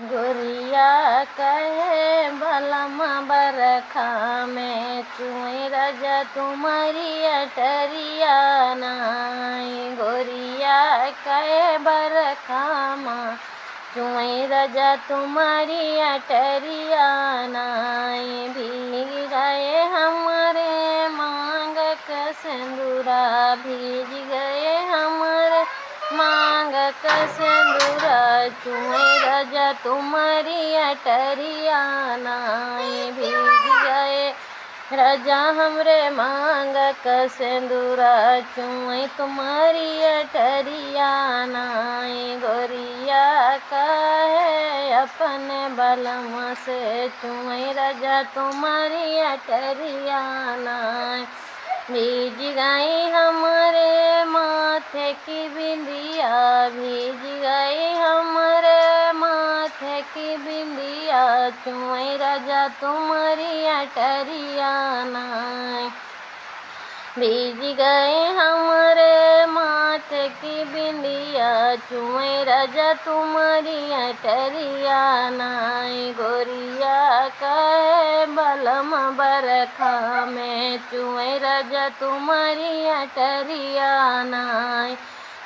गोरिया कहे बलम बरखा में चुए राजा तुम्हारी अटरिया नाई। गोरिया कहे बरखा में चुए राजा तुम्हारी अटरिया नाई। भीग गए हमारे मांग का सिंदूरा, भीग गए हमारे मांग का सिंदूरा, चुए राजा तुम्हारी अटरिया नाई। भीग गए राजा हमरे मांग का सिंदूरा, चुए तुम्हारी अटरिया नाई। गोरिया कहे अपने बलम से चुए राजा तुम्हारी अटरिया नाई। भीज गई हमारे माथे की बिंदिया, भीज गई हमारे माथे की बिंदिया, चुए राजा तुम्हारी अटरिया नाई। भीज गए हमारे माथे की बिंदिया, चुए राजा तुम्हारी अटरिया नाई। गोरिया कहे बलम बरखा में चुए राजा तुम्हारी अटरिया नाई।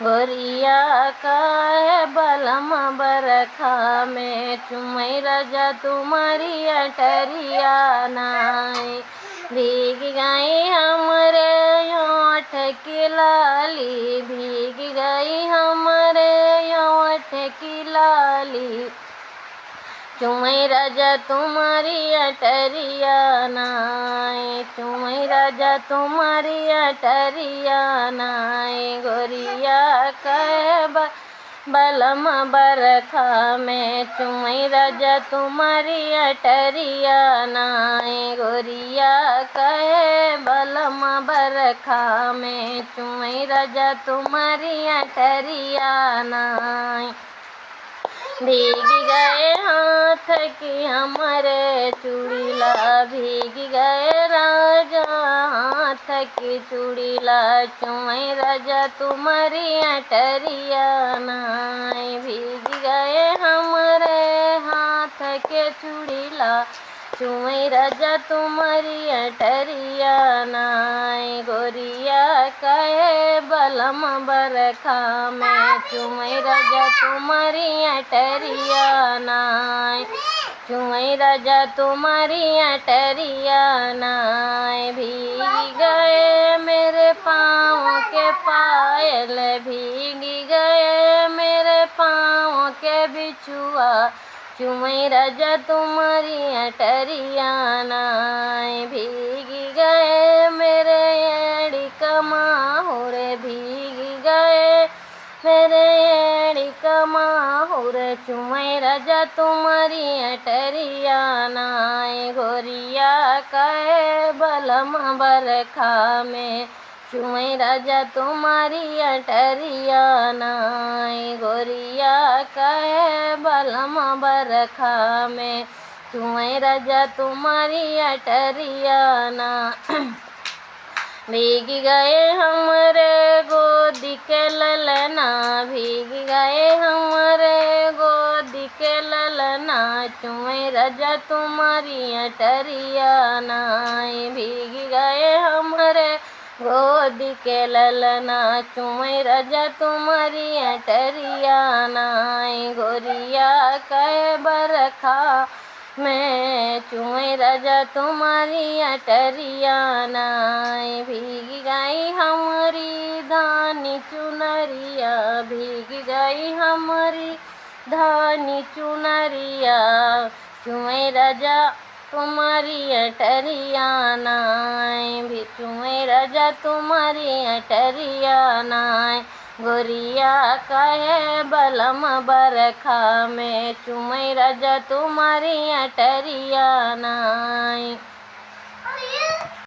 गोरिया कहे बलम बरखा में चुए राजा तुम्हारी अटरिया नाई। भीग गई हमरे होठ की लाली, भीग गई हमरे होठ की लाली, चुए राजा तुम्हारी अटरिया नाई। चुए राजा तुम्हारी अटरिया नाई। गोरिया कहे बलम बरखा में चुए राजा तुम्हारी अटरिया नाई। गोरिया कहे बलम बरखा में चुए राजा तुम्हारी अटरिया नाई। भीग गए हाथ की हमारे चूड़ीला, भीग गए राजा हाथ की चूड़ीला, चुए राजा तुम्हारी अटरिया नाई। भीग गए हमारे हाथ के चूड़ीला, चुए राजा तुम्हारी अटरिया नाई। गोरिया कहे बलम बरखा में चुए राजा तुम्हारी अटरिया नाई। चुए राजा तुम्हारी अटरिया नाई। भीग गए मेरे पाँव के पायल, भीग गए मेरे पाँव के बिछुआ, चुए राजा तुम्हारी अटरिया नाई। भीग गए मेरे एड़ी कमाहुर, भीग गए मेरे एड़ी कमाहुर, चुए राजा तुम्हारी अटरिया नाई। गोरिया कहे बलम बरखा में चुए राजा तुम्हारी अटरिया नाई। गोरिया कहे बलम बरखा में चुए राजा तुम्हारी अटरिया नाई। भीग गए हमरे गोदी के ललना, भीग गए हमरे गोदी के ललना, चुए राजा तुम्हारी अटरिया नाई। भीग गए हमरे गोदी के ललना, चुए राजा तुम्हारी अटरिया नाई। गोरिया कहे बरखा मैं चुए राजा तुम्हारी अटरिया नाई। भीग गई हमारी धानी चुनरिया, भीग गई हमारी धानी चुनरिया, चुए राजा तुम्हारी अटरिया नाई। भी चुए राजा तुम्हारी अटरिया नाई। गोरिया कहे बलम बरखा में चुए राजा तुम्हारी अटरिया नाई।